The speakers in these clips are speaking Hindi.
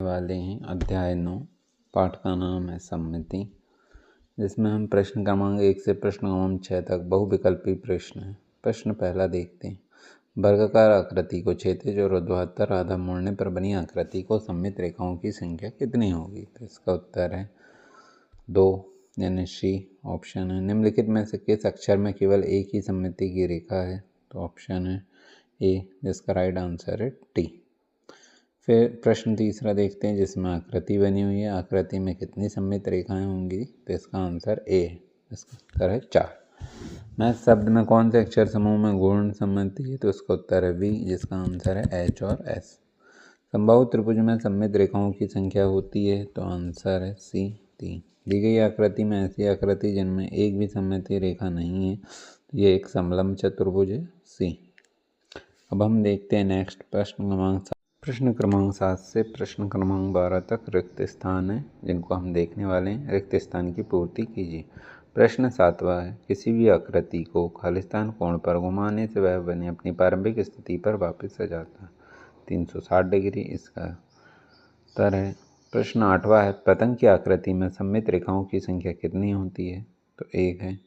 वाले हैं अध्याय 9। पाठ का नाम है सम्मिति, जिसमें हम प्रश्न क्रमांक 1 से प्रश्न क्रमांक 6 तक बहुविकल्पी प्रश्न है। प्रश्न पहला देखते हैं। वर्गाकार आकृति को क्षैतिज और ऊर्ध्वाधर आधा मोड़ने पर बनी आकृति को सममित रेखाओं की संख्या कितनी होगी? तो इसका उत्तर है 2 यानी सी ऑप्शन है। निम्नलिखित में से किस अक्षर में केवल एक ही सममिति की रेखा है? तो ऑप्शन है ए, जिसका राइट आंसर है टी। फिर प्रश्न तीसरा देखते हैं, जिसमें आकृति बनी हुई है। आकृति में कितनी सममित रेखाएं होंगी? तो इसका आंसर ए है, इसका उत्तर है 4। मैथ शब्द में कौन से अक्षर समूह में गुण सममिति है? तो इसका उत्तर है वी, जिसका आंसर है एच और एस। समबाहु त्रिभुज में सममित रेखाओं की संख्या होती है? तो आंसर है सी 3। दी गई आकृति में ऐसी आकृति जिनमें एक भी सममित रेखा नहीं है, तो ये एक समलंब चतुर्भुज है, सी। अब हम देखते हैं नेक्स्ट प्रश्न क्रमांक 7 से प्रश्न क्रमांक 12 तक रिक्त स्थान है, जिनको हम देखने वाले हैं। रिक्त स्थान की पूर्ति कीजिए। प्रश्न 7वां है, किसी भी आकृति को खालिस्तान कोण पर घुमाने से वह बने अपनी प्रारंभिक स्थिति पर वापस आ जाता है 360 डिग्री। इसका उत्तर है। प्रश्न 8वां है, पतंग की आकृति में सममित रेखाओं की संख्या कितनी होती है? तो 1 है।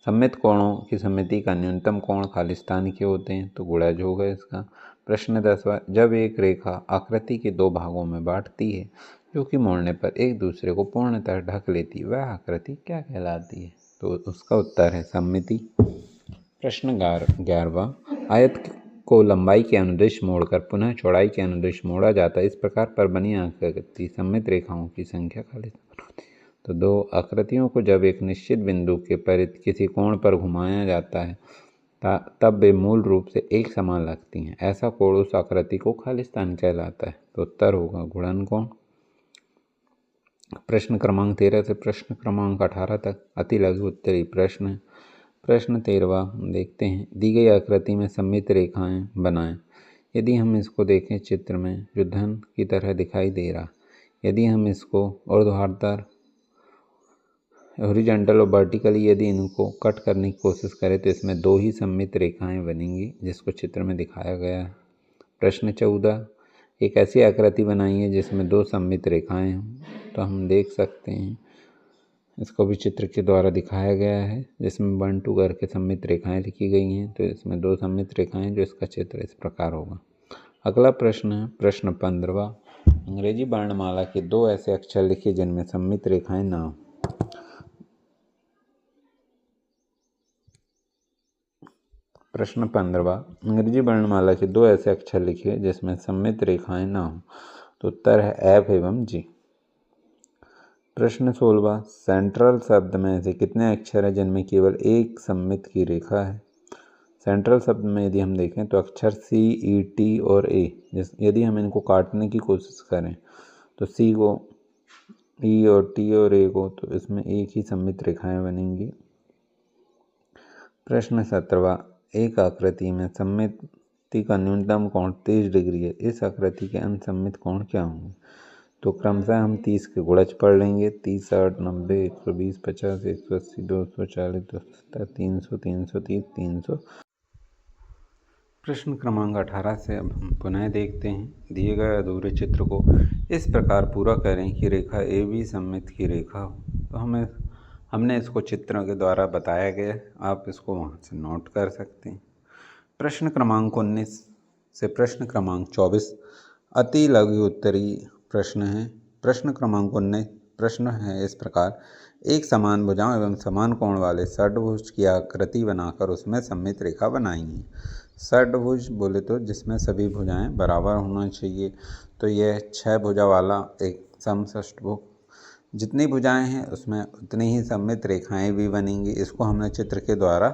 सममित कोणों की समिति का न्यूनतम कोण खालिस्तान के होते हैं, तो गुणज होगा इसका। प्रश्न 10वां, जब एक रेखा आकृति के 2 भागों में बांटती है, जो कि मोड़ने पर एक दूसरे को पूर्णतः ढक लेती है, वह आकृति क्या कहलाती है? तो उसका उत्तर है सममिति। प्रश्न 11वां, आयत को लंबाई के अनुदिश मोड़कर पुनः चौड़ाई के अनुदिश मोड़ा जाता है, इस प्रकार पर बनी आकृति सममित रेखाओं की संख्या खालिस्तान होती है। तो 2 आकृतियों को जब एक निश्चित बिंदु के परित किसी कोण पर घुमाया जाता है, तब वे मूल रूप से एक समान लगती हैं। ऐसा कोण उस आकृति को खालिस्तान कहलाता है। तो उत्तर होगा गुणन कोण। प्रश्न क्रमांक 13 से प्रश्न क्रमांक 18 तक अति लघु उत्तरीय प्रश्न है। प्रश्न 13वां देखते हैं, दी गई आकृति में सममित रेखाएं बनाएं। यदि हम इसको देखें चित्र में, जो धन की तरह दिखाई दे रहा, यदि हम इसको ऊर्ध्वाधर हॉरिजॉन्टल और वर्टिकली यदि इनको कट करने की कोशिश करें, तो इसमें 2 ही सममित रेखाएं बनेंगी, जिसको चित्र में दिखाया गया है। प्रश्न 14, एक ऐसी आकृति बनाई है जिसमें 2 सममित रेखाएं हों। तो हम देख सकते हैं, इसको भी चित्र के द्वारा दिखाया गया है, जिसमें 1 2 करके सममित रेखाएं लिखी गई हैं। तो इसमें 2 सममित रेखाएं, जो इसका चित्र इस प्रकार होगा। अगला प्रश्न है प्रश्न 15वां, अंग्रेजी वर्णमाला के 2 ऐसे अक्षर लिखिए जिनमें सममित रेखाएं ना हो। प्रश्न 15वां, अंग्रेजी वर्णमाला के 2 ऐसे अक्षर लिखिए जिसमें सममित रेखाएं ना हो। तो उत्तर है एफ एवं जी। प्रश्न 16वां, सेंट्रल शब्द में से कितने अक्षर हैं जिनमें केवल एक सममित की रेखा है? सेंट्रल शब्द में यदि हम देखें तो अक्षर सी, ई, टी और ए, यदि हम इनको काटने की कोशिश करें, तो सी को, ई और टी और ए को, तो इसमें एक ही सममित रेखाएं बनेंगी। प्रश्न 17वां, एक आकृति में सममिति का न्यूनतम कोण 30 डिग्री है, इस आकृति के असममित कोण क्या होंगे? तो क्रमशः हम 30 के गुणज पढ़ लेंगे। 30, 60, 90, 120, 50, 180, 240, 270, 300, 330, 300। प्रश्न क्रमांक 18 से अब हम पुनः देखते हैं। दिए गए अधूरे चित्र को इस प्रकार पूरा करें कि रेखा ए बी सममित की रेखा हो। तो हमने इसको चित्रों के द्वारा बताया गया है, आप इसको वहाँ से नोट कर सकते हैं। प्रश्न क्रमांक 19 से प्रश्न क्रमांक 24 अति लघु उत्तरीय प्रश्न है। प्रश्न क्रमांक 19 प्रश्न है इस प्रकार, एक समान भुजाओं एवं समान कोण वाले षड्भुज की आकृति बनाकर उसमें सममित रेखा बनाएंगे। षड्भुज बोले तो जिसमें सभी भुजाएं बराबर होना चाहिए। तो यह 6 भुजा वाला एक समषष्टभुज, जितनी भुजाएं हैं उसमें उतनी ही सममित रेखाएं भी बनेंगी। इसको हमने चित्र के द्वारा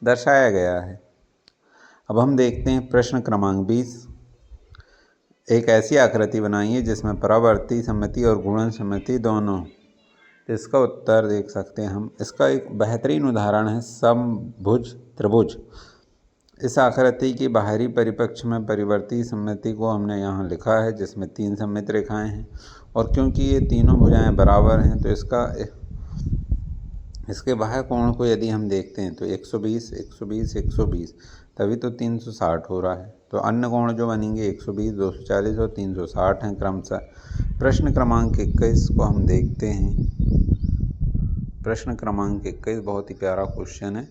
दर्शाया गया है। अब हम देखते हैं प्रश्न क्रमांक 20, एक ऐसी आकृति बनाइए जिसमें परावर्ती सममिति और गुणन सममिति दोनों। इसका उत्तर देख सकते हैं हम। इसका एक बेहतरीन उदाहरण है समभुज त्रिभुज। इस आकृति की बाहरी परिपक्ष में परिवर्ती सममिति को हमने यहाँ लिखा है, जिसमें 3 सममित रेखाएं हैं, और क्योंकि ये तीनों भुजाएं बराबर हैं, तो इसके बाह्य कोण को यदि हम देखते हैं तो 120, 120, 120, तभी तो 360 हो रहा है। तो अन्य कोण जो बनेंगे 120, 240 और 360 हैं क्रमशः। प्रश्न क्रमांक 21 को हम देखते हैं। प्रश्न क्रमांक 21 बहुत ही प्यारा क्वेश्चन है।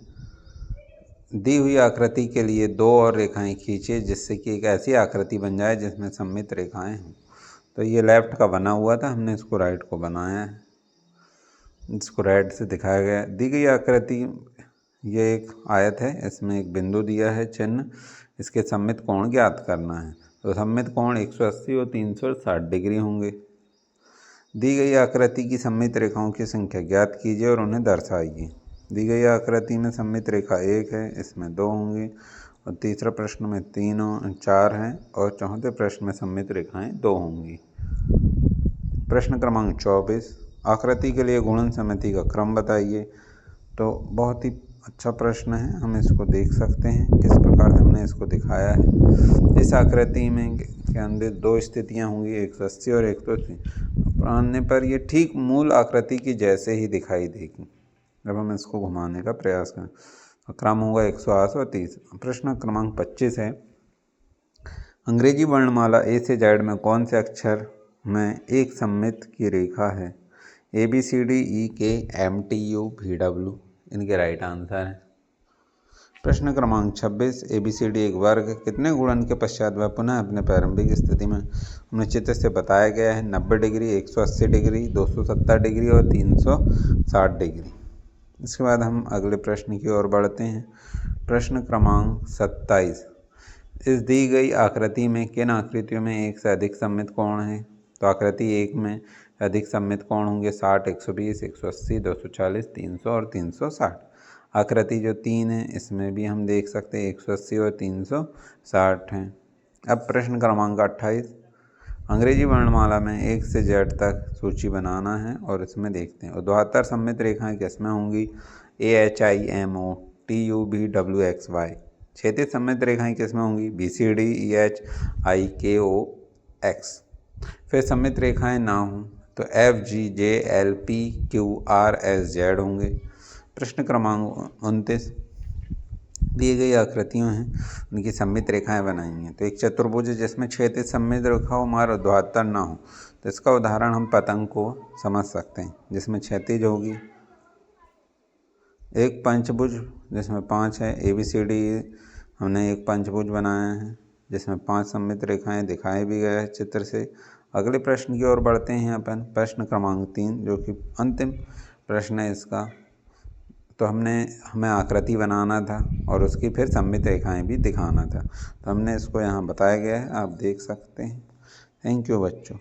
दी हुई आकृति के लिए दो और रेखाएं खींचे जिससे कि एक ऐसी आकृति बन जाए जिसमें सममित रेखाएं हों। तो ये लेफ्ट का बना हुआ था, हमने इसको राइट को बनाया है, इसको राइट से दिखाया गया है। दी गई आकृति ये एक आयत है, इसमें एक बिंदु दिया है चिन्ह, इसके सममित कोण ज्ञात करना है। तो सममित कोण 180 और 360 डिग्री होंगे। दी गई आकृति की सममित रेखाओं की संख्या ज्ञात कीजिए और उन्हें दर्शाइए। दी गई आकृति में सममित रेखा 1 है, इसमें 2 होंगी, और तीसरा प्रश्न में 4 हैं, और चौथे प्रश्न में सममित रेखाएं 2 होंगी। प्रश्न क्रमांक 24, आकृति के लिए गुणन समिति का क्रम बताइए। तो बहुत ही अच्छा प्रश्न है, हम इसको देख सकते हैं किस प्रकार से हमने इसको दिखाया है। इस आकृति में के अंदर 2 स्थितियां होंगी, 180 और 180। पढ़ने पर ये ठीक मूल आकृति की जैसे ही दिखाई देगी जब हम इसको घुमाने का प्रयास करें। तो क्रम होगा 180 और 30। प्रश्न क्रमांक 25 है, अंग्रेजी वर्णमाला ए से जेड में कौन से अक्षर में एक सममित की रेखा है? ABCDEKMTUVW इनके राइट आंसर है। प्रश्न क्रमांक 26, ABCD एक वर्ग कितने गुणन के पश्चात वह पुनः अपने प्रारंभिक स्थिति में हमने चित्र से बताया गया है 90 डिग्री, 180 डिग्री, 270 डिग्री और 360 डिग्री। इसके बाद हम अगले प्रश्न की ओर बढ़ते हैं। प्रश्न क्रमांक 27, इस दी गई आकृति में किन आकृतियों में एक से अधिक सममित कोण है? तो आकृति 1 में अधिक सममित कोण होंगे 60, 120, 180, 240, 300 और 360। आकृति जो 3 है इसमें भी हम देख सकते हैं 180 और 360 हैं। अब प्रश्न क्रमांक 28, अंग्रेजी वर्णमाला में 1 से Z तक सूची बनाना है और इसमें देखते हैं ऊर्ध्वाधर सममित रेखाएं किसमें होंगी? AHIMO TUVWXY। क्षैतिज सममित रेखाएं किसमें होंगी? BCDEHIKOX। फिर सममित रेखाएं ना हों तो FGJLPQRSZ होंगे। प्रश्न क्रमांक 29, दिए गई आकृतियों हैं उनकी सममित रेखाएं बनाई हैं। तो एक चतुर्भुज जिसमें क्षैतिज सममित रेखा हो मगर ऊर्ध्वाधर ना हो, तो इसका उदाहरण हम पतंग को समझ सकते हैं जिसमें क्षैतिज होगी। एक पंचभुज जिसमें 5 है, ABCD हमने एक पंचभुज बनाया है जिसमें 5 सममित रेखाएं दिखाए भी गए हैं चित्र से। अगले प्रश्न की ओर बढ़ते हैं अपन। प्रश्न क्रमांक 3 जो कि अंतिम प्रश्न है इसका। तो हमें आकृति बनाना था और उसकी फिर सममित रेखाएं भी दिखाना था, तो हमने इसको यहाँ बताया गया है, आप देख सकते हैं। थैंक यू बच्चों।